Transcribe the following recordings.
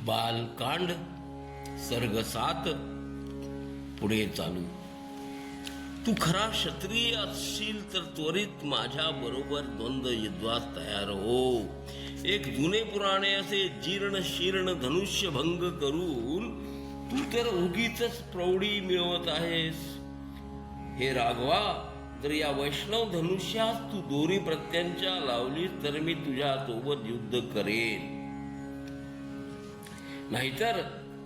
बालकांड सर्ग 7 पुढे चालू. तू खरा क्षत्रिय असशील तर त्वरित माझ्या बरोबर द्वंद्व युद्धास तयार हो. एक जुने पुराणे असे जीर्ण शीर्ण धनुष्य भंग करून तू तर उगीच प्रौढी मिळवत आहेस. हे राघवा, जर या वैष्णव धनुष्यास तू दोरी प्रत्यांच्या लावलीस तर मी तुझ्या सोबत युद्ध करेन, नाहीतर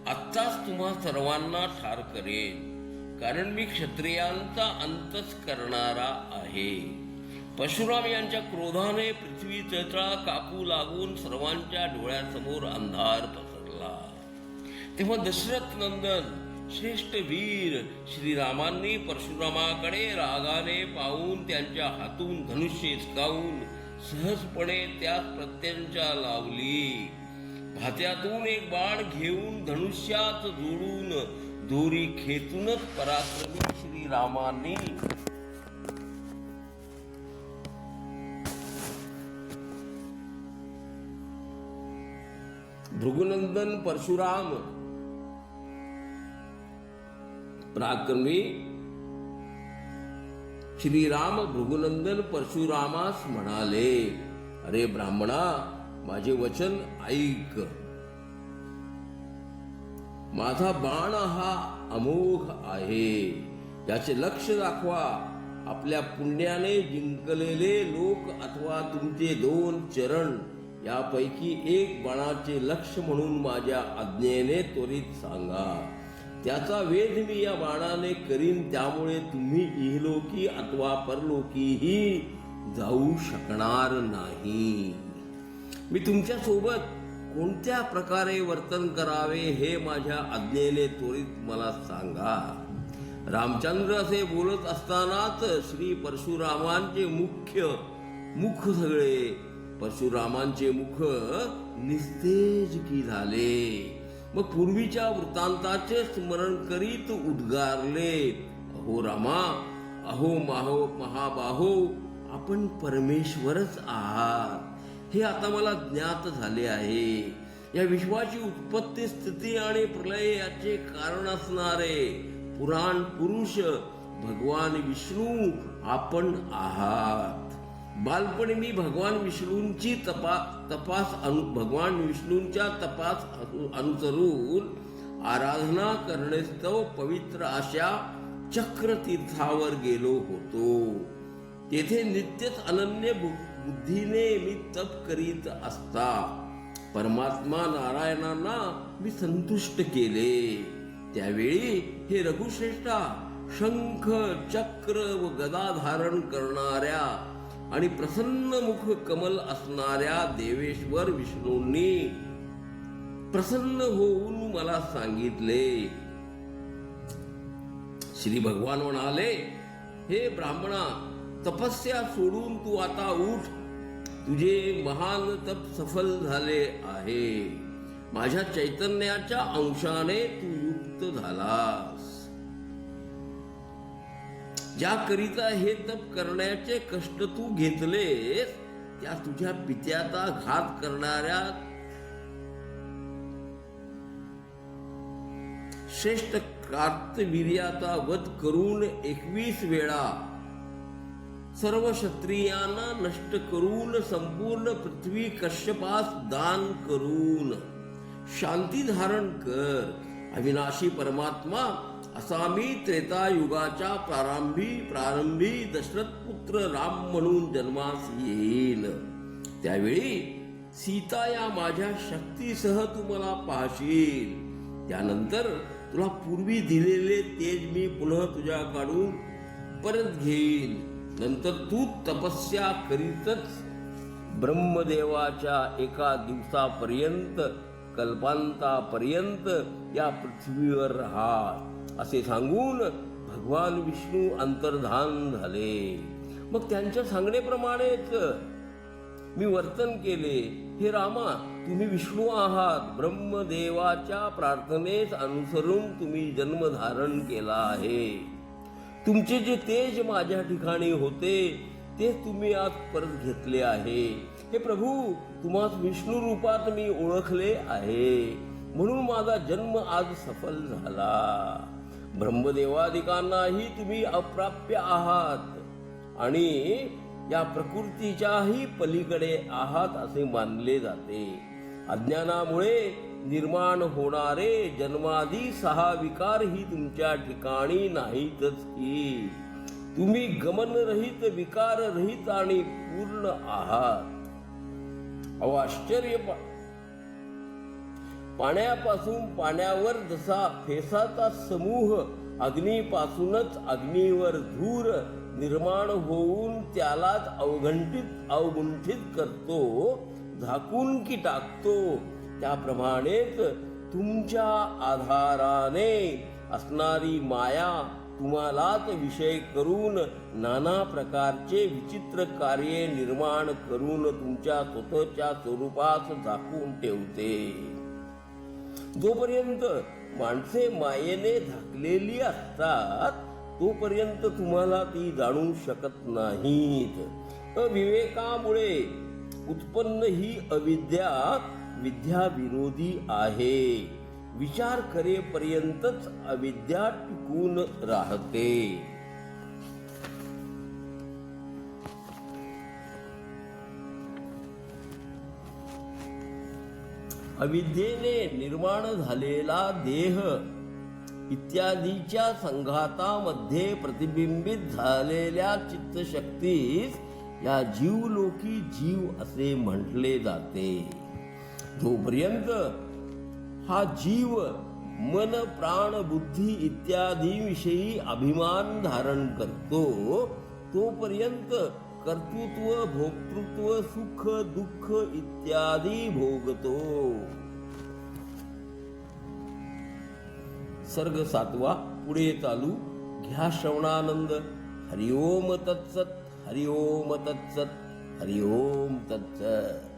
आत्ताच तुम्हा सर्वांना ठार करेन. कारण मी क्षत्रियांचा अंतच करणारा आहे. परशुराम यांच्या क्रोधाने पृथ्वी चळचळा कापू लागून सर्वांच्या डोळ्यासमोर अंधार पसरला. तेव्हा दशरथ नंदन श्रेष्ठ वीर श्रीरामांनी परशुरामाकडे रागाने पाहून त्यांच्या हातून धनुष्य हिसकावून सहजपणे त्यात प्रत्यंचा लावली. भात्यातून एक बाण घेऊन धनुष्यात जोडून दोरी खेचूनच पराक्रमी श्रीरामांनी भृगुनंदन परशुराम पराक्रमी श्रीराम भृगुनंदन परशुरामास म्हणाले, अरे ब्राह्मणा, माझे वचन ऐक. माझा बाण हा अमोघ आहे, याचे लक्ष दाखवा. आपल्या पुण्याने जिंकलेले लोक अथवा तुमचे 2 चरण यापैकी एक बाणाचे लक्ष म्हणून माझ्या आज्ञेने त्वरित सांगा. त्याचा वेध मी या बाणाने करीन. त्यामुळे तुम्ही इहलोकी अथवा परलोकीही जाऊ शकणार नाही. मी तुमच्या सोबत कोणत्या प्रकारे वर्तन करावे हे माझ्या आज्ञेने त्वरित मला सांगा. रामचंद्र असे बोलत असतानाच श्री परशुरामांचे मुख सगळे परशुरामांचे मुख निस्तेज की झाले. मग पूर्वीच्या वृत्तांताचे स्मरण करीत उद्गारले, अहो रामा, अहो महाबाहो, आपण परमेश्वरच आहात हे आता मला ज्ञात झाले आहे. या विश्वाची उत्पत्ती, स्थिती आणि प्रलय याचे कारण असणारे पुराण पुरुष भगवान विष्णू आपण आहात. बालपणी मी भगवान विष्णूंच्या तपास अनुसरून आराधना करण्यास्तव पवित्र अशा चक्रतीर्थावर गेलो होतो. तेथे नित्यच अनन्य बुद्धीने मी तप करीत असता परमात्मा नारायणांना मी संतुष्ट केले. त्यावेळी हे रघुश्रेष्ठा, शंख चक्र व गदा धारण करणाऱ्या आणि प्रसन्न मुख कमल असणाऱ्या देवेश्वर विष्णूंनी प्रसन्न होऊन मला सांगितले. श्री भगवान म्हणाले, हे ब्राह्मणा, तपस्या सोडून तू आता उठ. तुझे महान तप सफल झाले आहे. माझ्या चैतन्याच्या अंशाने तू युक्त झालास. ज्याकरिता हे तप करण्याचे कष्ट तू घेतलेस त्या तुझ्या पित्याचा घात करणाऱ्या श्रेष्ठ कार्तवीर्याचा वध करून 21 वेळा सर्व क्षत्रियांना नष्ट करून संपूर्ण पृथ्वी कश्यपास दान करून शांती धारण कर. अविनाशी परमात्मा असा मी त्रेतायुगाच्या प्रारंभी दशरथ पुत्र राम म्हणून जन्मास येईल. त्यावेळी सीता या माझ्या शक्तीसह तू मला पाहशील. त्यानंतर तुला पूर्वी दिलेले तेज मी पुन्हा तुझ्याकडून परत घेईन. नंतर तू तपस्या करीतच ब्रह्मदेवाच्या एका दिवसापर्यंत कल्पांतापर्यंत या पृथ्वीवर राहा, असे सांगून भगवान विष्णू अंतर्धान झाले. मग त्यांच्या सांगण्याप्रमाणेच मी वर्तन केले. हे रामा, तुम्ही विष्णू आहात. ब्रह्मदेवाच्या प्रार्थनेस अनुसरून तुम्ही जन्म धारण केला आहे. तुमचे जे तेज माझ्या ठिकाणी होते ते तुम्ही आज परत घेतले आहे. हे प्रभू, तुम्हास विष्णू रूपात मी ओळखले आहे. म्हणून माझा जन्म आज सफल झाला. ब्रह्मदेवादिकांनाही तुम्ही अप्राप्य आहात आणि या प्रकृतीच्याही पलीकडे आहात असे मानले जाते. अज्ञानामुळे निर्माण होणारे जन्मादी 6 विकार ही तुमच्या ठिकाणी नाहीतच की. तुम्ही गमनरहित, विकाररहित आणि पूर्ण आहात. अहो आश्चर्य, पाण्यापासून पाण्यावर जसा फेसाचा समूह अग्नीपासूनच अग्नीवर धूर निर्माण होऊन त्यालाच अवगुंठित करतो, झाकून की टाकतो, त्याप्रमाणेच तुमच्या आधाराने असणारी माया तुम्हालाच विषय करून नाना प्रकारचे विचित्र कार्ये निर्माण करून तुमच्या स्वतःच्या स्वरूपास झाकून ठेवते. जोपर्यंत माणसे मायेने झाकलेली असतात तोपर्यंत तुम्हाला ती जाणू शकत नाहीत. अविवेकामुळे उत्पन्न ही अविद्या विद्या विरोधी आहे. विचार करेपर्यंतच अविद्या टिकून राहते. अविद्येने निर्माण झालेला देह इत्यादीच्या संघातामध्ये प्रतिबिंबित झालेल्या चित्तशक्तीस या जीवलोकी जीव असे म्हटले जाते. जोपर्यंत हा जीव मन, प्राण, बुद्धी इत्यादींविषयी अभिमान धारण करतो तोपर्यंत कर्तृत्व, भोक्तृत्व, सुख, दुःख इत्यादी भोगतो. सर्ग 7 पुढे चालू. घ्या श्रवणानंद. हरिओम तत्सत, हरिओम तत्सत, हरिओम तत्सत.